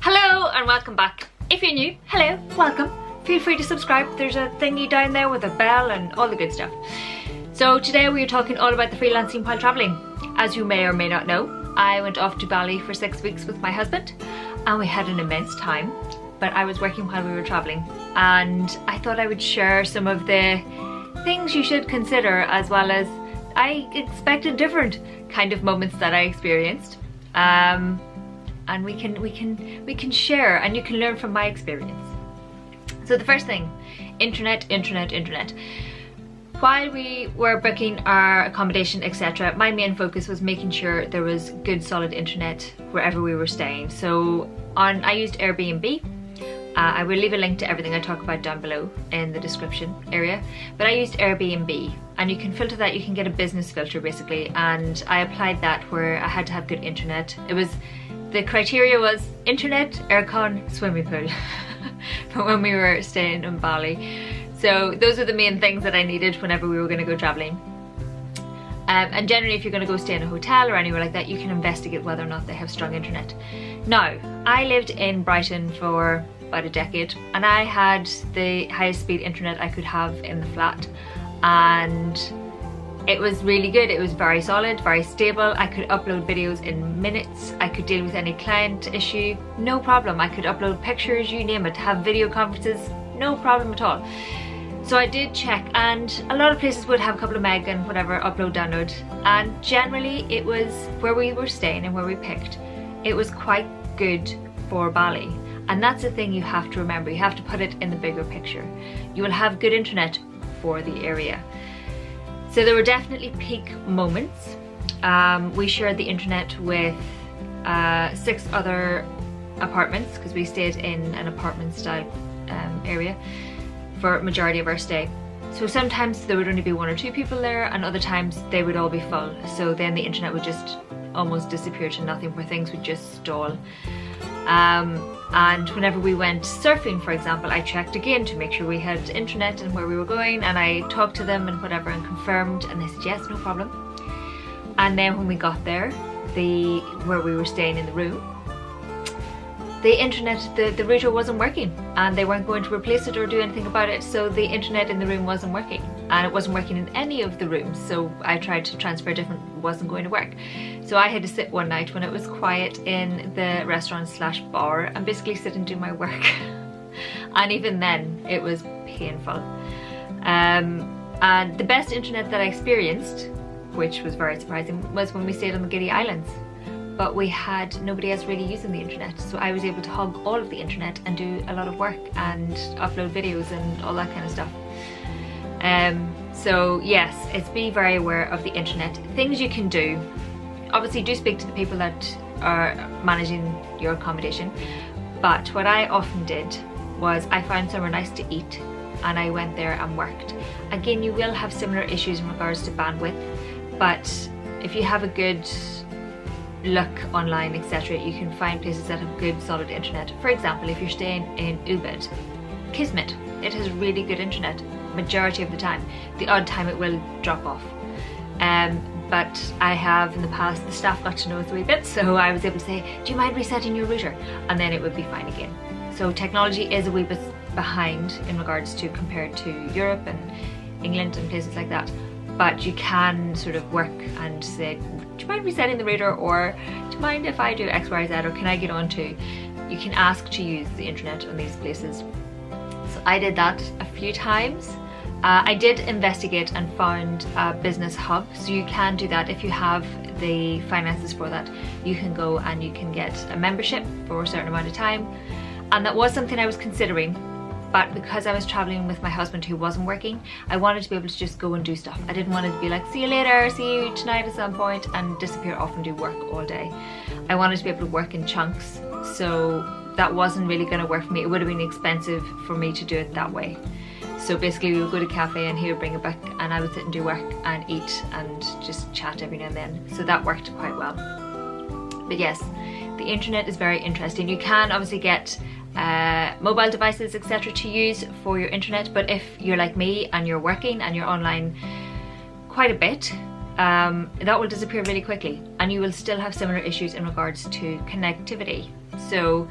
Hello and welcome back. If you're new, hello, welcome. Feel free to subscribe. There's a thingy down there with a bell and all the good stuff. So today we are talking all about the freelancing while traveling. As you may or may not know, I went off to Bali for 6 weeks with my husband and we had an immense time, but I was working while we were traveling and I thought I would share some of the things you should consider, as well as I expected different kind of moments that I experienced. And we can share and you can learn from my experience. So the first thing, internet. While we were booking our accommodation, etc., my main focus was making sure there was good solid internet wherever we were staying. So I used Airbnb. I will leave a link to everything I talk about down below in the description area, but I used Airbnb and you can filter that. You can get a business filter basically, and I applied that where I had to have good internet. The criteria was internet, aircon, swimming pool for when we were staying in Bali. So those are the main things that I needed whenever we were going to go traveling. And generally if you're going to go stay in a hotel or anywhere like that, you can investigate whether or not they have strong internet. Now, I lived in Brighton for about a decade and I had the highest speed internet I could have in the flat, and it was really good. It was very solid, very stable. I could upload videos in minutes. I could deal with any client issue, no problem. I could upload pictures, you name it, have video conferences, no problem at all. So I did check, and a lot of places would have a couple of meg and whatever, upload, download, and generally it was where we were staying and where we picked, it was quite good for Bali. And that's the thing you have to remember. You have to put it in the bigger picture. You will have good internet for the area. So there were definitely peak moments. We shared the internet with 6 other apartments because we stayed in an apartment style area for majority of our stay. So sometimes there would only be 1 or 2 people there, and other times they would all be full. So then the internet would just almost disappear to nothing, where things would just stall. And whenever we went surfing, for example, I checked again to make sure we had internet and where we were going, and I talked to them and whatever and confirmed, and they said yes, no problem. And then when we got there, where we were staying in the room, the internet, the router wasn't working, and they weren't going to replace it or do anything about it, so the internet in the room wasn't working, and it wasn't working in any of the rooms. So I tried to transfer different, wasn't going to work. So I had to sit one night when it was quiet in the restaurant/bar and basically sit and do my work. And even then it was painful. And the best internet that I experienced, which was very surprising, was when we stayed on the Giddy Islands. But we had nobody else really using the internet, so I was able to hog all of the internet and do a lot of work and upload videos and all that kind of stuff. So yes, it's be very aware of the internet. Things you can do, obviously do speak to the people that are managing your accommodation, but what I often did was I found somewhere nice to eat and I went there and worked. Again, you will have similar issues in regards to bandwidth, but if you have a good look online, etc., you can find places that have good solid internet. For example, if you're staying in Ubud, Kismet, it has really good internet majority of the time. The odd time it will drop off, but I have in the past, the staff got to know us a wee bit, so I was able to say, do you mind resetting your router, and then it would be fine again. So technology is a wee bit behind in regards to compared to Europe and England and places like that, but you can sort of work and say, do you mind resetting the router, or do you mind if I do X, Y, Z, or can I get on to? You can ask to use the internet on these places. So I did that a few times. I did investigate and found a business hub, so you can do that if you have the finances for that. You can go and you can get a membership for a certain amount of time, and that was something I was considering. But because I was traveling with my husband who wasn't working, I wanted to be able to just go and do stuff. I didn't want it to be like, see you later, see you tonight at some point, and disappear off and do work all day. I wanted to be able to work in chunks, so that wasn't really going to work for me. It would have been expensive for me to do it that way. So basically we would go to a cafe and he would bring a book and I would sit and do work and eat and just chat every now and then. So that worked quite well. But yes, the internet is very interesting. You can obviously get mobile devices, etc., to use for your internet, but if you're like me and you're working and you're online quite a bit, that will disappear really quickly and you will still have similar issues in regards to connectivity. So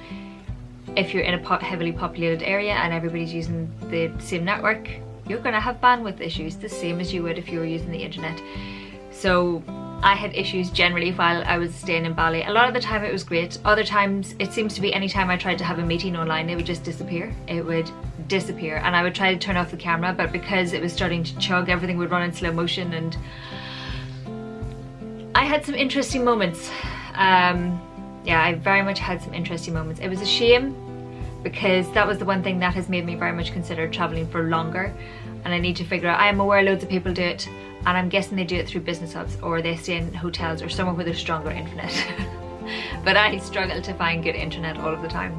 if you're in a heavily populated area and everybody's using the same network, you're going to have bandwidth issues, the same as you would if you were using the internet. So I had issues generally while I was staying in Bali. A lot of the time it was great. Other times it seems to be any time I tried to have a meeting online, it would just disappear. It would disappear, and I would try to turn off the camera, but because it was starting to chug, everything would run in slow motion, and I had some interesting moments. Yeah, I very much had some interesting moments. It was a shame because that was the one thing that has made me very much consider traveling for longer, and I need to figure out, I am aware loads of people do it, and I'm guessing they do it through business hubs, or they stay in hotels or somewhere with a stronger internet. But I struggle to find good internet all of the time.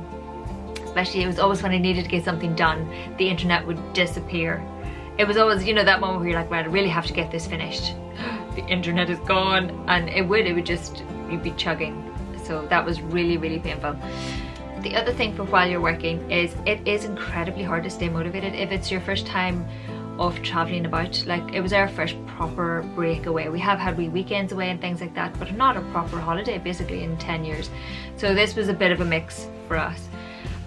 Especially, it was always when I needed to get something done, the internet would disappear. It was always, you know, that moment where you're like, right, I really have to get this finished. The internet is gone, and it would just, you'd be chugging. So that was really, really painful. The other thing for while you're working is it is incredibly hard to stay motivated if it's your first time of traveling about. Like, it was our first proper break away. We have had wee weekends away and things like that, but not a proper holiday basically in 10 years. So this was a bit of a mix for us.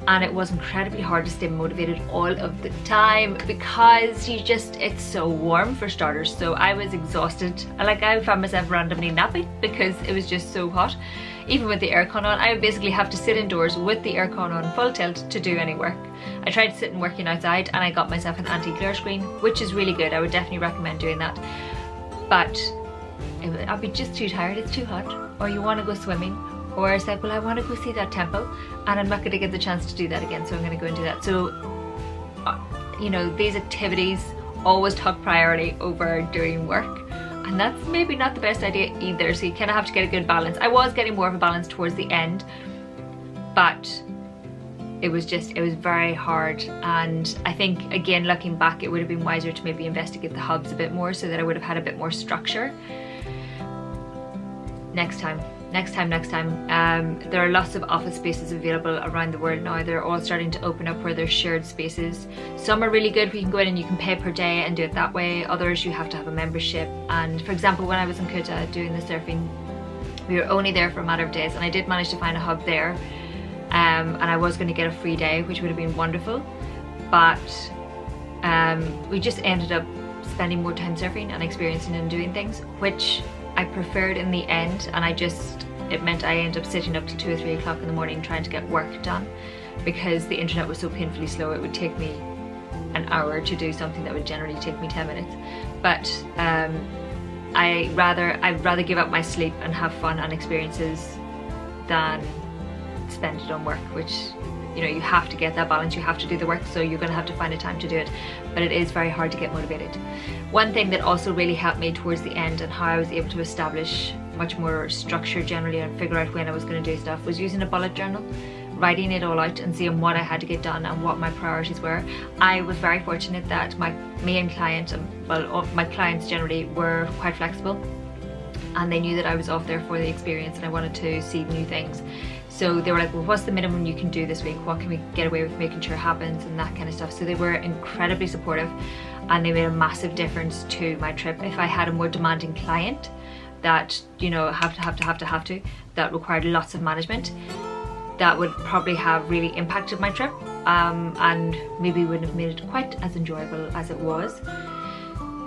And it was incredibly hard to stay motivated all of the time because it's so warm for starters. So I was exhausted. I found myself randomly napping because it was just so hot. Even with the aircon on, I would basically have to sit indoors with the aircon on full tilt to do any work. I tried sitting working outside, and I got myself an anti-glare screen, which is really good. I would definitely recommend doing that. But I'd be just too tired, it's too hot, or you want to go swimming, or it's like, well, I want to go see that temple, and I'm not going to get the chance to do that again, so I'm going to go and do that. So, you know, these activities always took priority over doing work. And that's maybe not the best idea either, so you kind of have to get a good balance. I was getting more of a balance towards the end, but it was very hard. And I think, again, looking back, it would have been wiser to maybe investigate the hubs a bit more so that I would have had a bit more structure. Next time. There are lots of office spaces available around the world now. They're all starting to open up where there's shared spaces. Some are really good where you can go in and you can pay per day and do it that way. Others you have to have a membership. And for example, when I was in Kuta doing the surfing, we were only there for a matter of days, and I did manage to find a hub there. And I was going to get a free day, which would have been wonderful. But we just ended up spending more time surfing and experiencing and doing things, which I preferred in the end, and it meant I ended up sitting up to 2 or 3 o'clock in the morning trying to get work done because the internet was so painfully slow. It would take me an hour to do something that would generally take me 10 minutes. But I'd rather give up my sleep and have fun and experiences than spend it on work, which, you know, you have to get that balance, you have to do the work, so you're going to have to find a time to do it, but it is very hard to get motivated. One thing that also really helped me towards the end and how I was able to establish much more structure generally and figure out when I was going to do stuff was using a bullet journal, writing it all out and seeing what I had to get done and what my priorities were. I was very fortunate that my main client, well, my clients generally were quite flexible, and they knew that I was off there for the experience and I wanted to see new things. So they were like, well, what's the minimum you can do this week? What can we get away with making sure happens, and that kind of stuff. So they were incredibly supportive, and they made a massive difference to my trip. If I had a more demanding client that, you know, have to, that required lots of management, that would probably have really impacted my trip, and maybe wouldn't have made it quite as enjoyable as it was.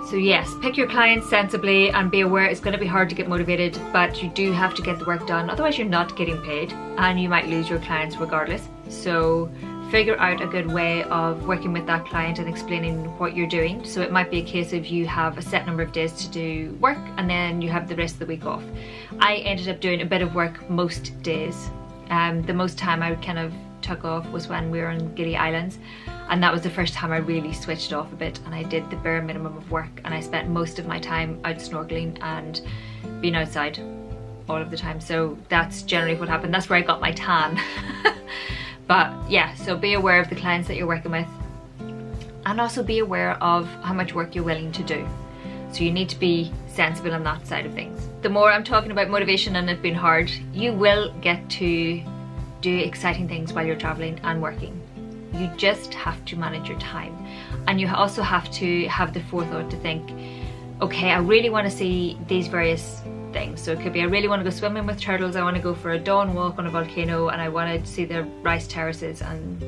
So yes, pick your clients sensibly and be aware it's going to be hard to get motivated, but you do have to get the work done, otherwise you're not getting paid and you might lose your clients regardless. So figure out a good way of working with that client and explaining what you're doing. So it might be a case of you have a set number of days to do work and then you have the rest of the week off. I ended up doing a bit of work most days. The most time I kind of took off was when we were on Gili Islands, and that was the first time I really switched off a bit and I did the bare minimum of work, and I spent most of my time out snorkeling and being outside all of the time. So that's generally what happened. That's where I got my tan. But yeah, so be aware of the clients that you're working with, and also be aware of how much work you're willing to do. So you need to be sensible on that side of things. The more I'm talking about motivation and it being hard, you will get to do exciting things while you're traveling and working. You just have to manage your time, and you also have to have the forethought to think, okay, I really want to see these various things. So it could be I really want to go swimming with turtles, I want to go for a dawn walk on a volcano, and I want to see the rice terraces and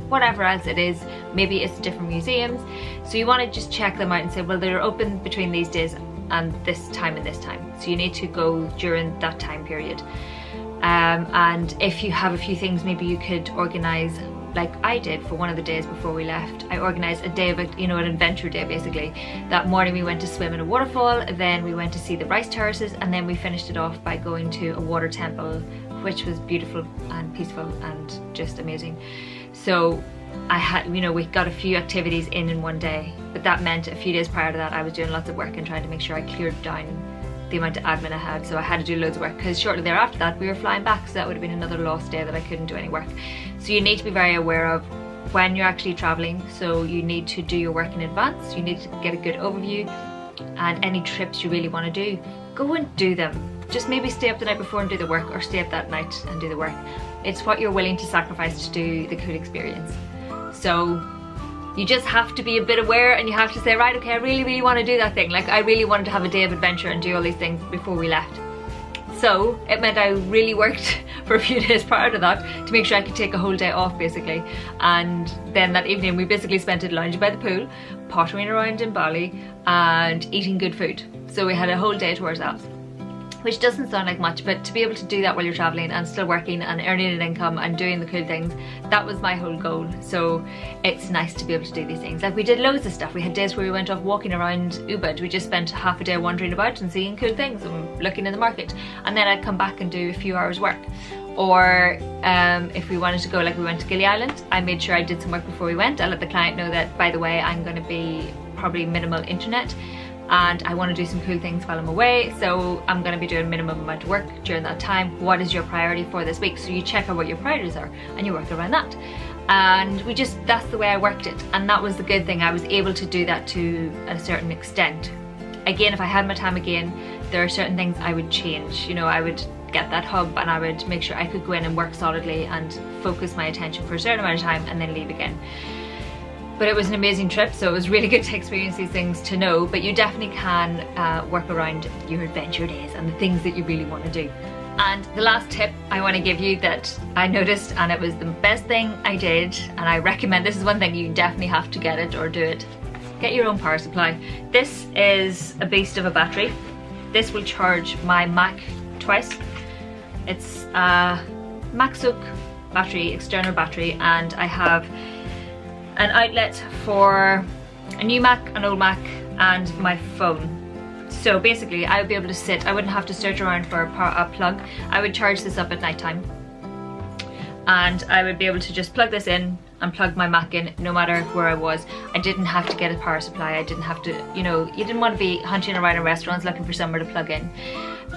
whatever else it is. Maybe it's different museums. So you want to just check them out and say, well, they're open between these days and this time and this time. So you need to go during that time period. And if you have a few things, maybe you could organise, like I did for one of the days before we left. I organised a day of it, you know, an adventure day basically. That morning we went to swim in a waterfall, then we went to see the rice terraces, and then we finished it off by going to a water temple, which was beautiful and peaceful and just amazing. So I had, you know, we got a few activities in one day, but that meant a few days prior to that I was doing lots of work and trying to make sure I cleared down the amount of admin I had. So I had to do loads of work, because shortly thereafter that we were flying back, so that would have been another lost day that I couldn't do any work. So you need to be very aware of when you're actually traveling. So you need to do your work in advance, you need to get a good overview, and any trips you really want to do, go and do them. Just maybe stay up the night before and do the work, or stay up that night and do the work. It's what you're willing to sacrifice to do the cool experience. So you just have to be a bit aware, and you have to say, right, okay, I really want to do that thing. Like I really wanted to have a day of adventure and do all these things before we left. So it meant I really worked for a few days prior to that to make sure I could take a whole day off basically. And then that evening we basically spent it lounging by the pool, pottering around in Bali and eating good food. So we had a whole day to ourselves, which doesn't sound like much, but to be able to do that while you're traveling and still working and earning an income and doing the cool things, that was my whole goal. So it's nice to be able to do these things. Like we did loads of stuff. We had days where we went off walking around Ubud. We just spent half a day wandering about and seeing cool things and looking in the market, and then I'd come back and do a few hours work. Or if we wanted to go, like we went to Gili Island, I made sure I did some work before we went. I let the client know that, by the way, I'm going to be probably minimal internet and I want to do some cool things while I'm away, so I'm going to be doing minimum amount of work during that time. What is your priority for this week? So you check out what your priorities are and you work around that. And that's the way I worked it, and that was the good thing. I was able to do that to a certain extent. Again, if I had my time again, there are certain things I would change. You know, I would get that hub and I would make sure I could go in and work solidly and focus my attention for a certain amount of time and then leave again. But it was an amazing trip, so it was really good to experience these things, to know. But you definitely can work around your adventure days and the things that you really want to do. And the last tip I want to give you that I noticed, and it was the best thing I did, and I recommend, this is one thing you definitely have to get it or do it. Get your own power supply. This is a beast of a battery. This will charge my Mac twice. It's a MacSook battery, external battery, and I have an outlet for a new Mac, an old Mac, and my phone. So basically I would be able to sit, I wouldn't have to search around for a plug. I would charge this up at night time and I would be able to just plug this in and plug my Mac in no matter where I was. I didn't have to get a power supply. I didn't have to, you know, you didn't want to be hunting around in restaurants looking for somewhere to plug in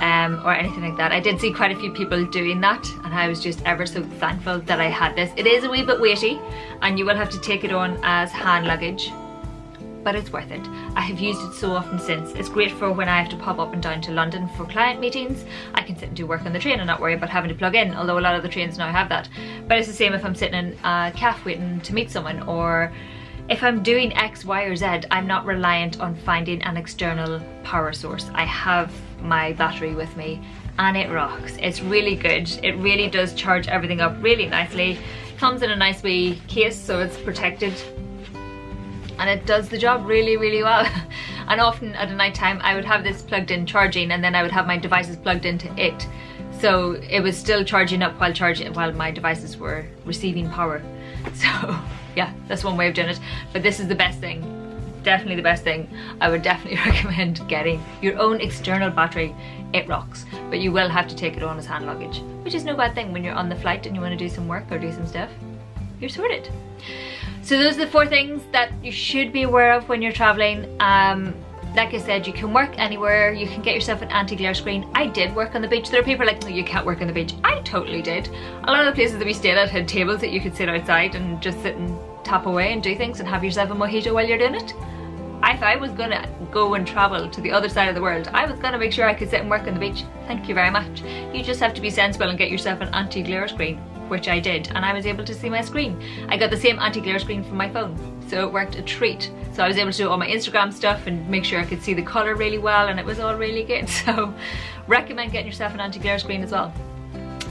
or anything like that. I did see quite a few people doing that and I was just ever so thankful that I had this. It is a wee bit weighty and you will have to take it on as hand luggage, but it's worth it. I have used it so often since. It's great for when I have to pop up and down to London for client meetings. I can sit and do work on the train and not worry about having to plug in, although a lot of the trains now have that. But it's the same if I'm sitting in a cafe waiting to meet someone, or if I'm doing X, Y, or Z, I'm not reliant on finding an external power source. I have my battery with me and it rocks. It's really good. It really does charge everything up really nicely. Comes in a nice wee case so it's protected, and it does the job really, really well. And often at a night time I would have this plugged in charging, and then I would have my devices plugged into it, so it was still charging up while my devices were receiving power. So yeah, that's one way of doing it, but this is the best thing, definitely the best thing. I would definitely recommend getting your own external battery. It rocks, but you will have to take it on as hand luggage, which is no bad thing when you're on the flight and you want to do some work or do some stuff. You're sorted. So those are the 4 things that you should be aware of when you're traveling. Like I said, you can work anywhere. You can get yourself an anti-glare screen. I did work on the beach. There are people like, no, you can't work on the beach. I totally did. A lot of the places that we stayed at had tables that you could sit outside and just sit and tap away and do things and have yourself a mojito while you're doing it. If I was gonna go and travel to the other side of the world, I was gonna make sure I could sit and work on the beach. Thank you very much. You just have to be sensible and get yourself an anti-glare screen. which I did, and I was able to see my screen. I got the same anti-glare screen from my phone, so it worked a treat. So I was able to do all my Instagram stuff and make sure I could see the colour really well, and it was all really good. So recommend getting yourself an anti-glare screen as well.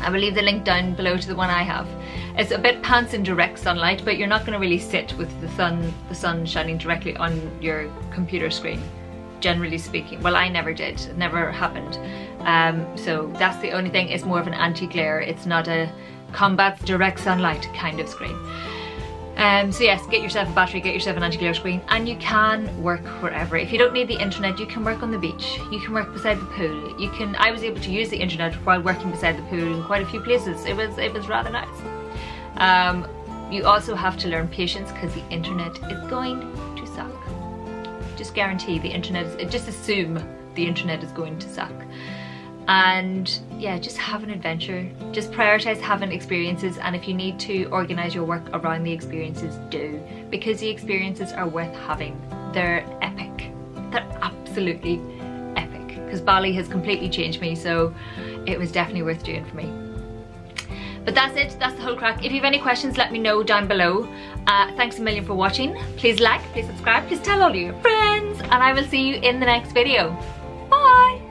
I will leave the link down below to the one I have. It's a bit pants in direct sunlight, but you're not going to really sit with the sun shining directly on your computer screen, generally speaking. Well, I never did, it never happened. So that's the only thing. It's more of an anti-glare. It's not a combats direct sunlight kind of screen. So yes, get yourself a battery, get yourself an anti-glare screen, and you can work wherever. If you don't need the internet, you can work on the beach, you can work beside the pool, you can. I was able to use the internet while working beside the pool in quite a few places. It was rather nice. You also have to learn patience, because the internet is going to suck. Just guarantee the internet is, just assume the internet is going to suck. And yeah, just have an adventure, just prioritize having experiences, and if you need to organize your work around the experiences, do, because the experiences are worth having. They're epic, they're absolutely epic, because Bali has completely changed me, so it was definitely worth doing for me. But that's it, that's the whole crack. If you have any questions, let me know down below. Thanks a million for watching. Please like, please subscribe, please tell all your friends, and I will see you in the next video. Bye!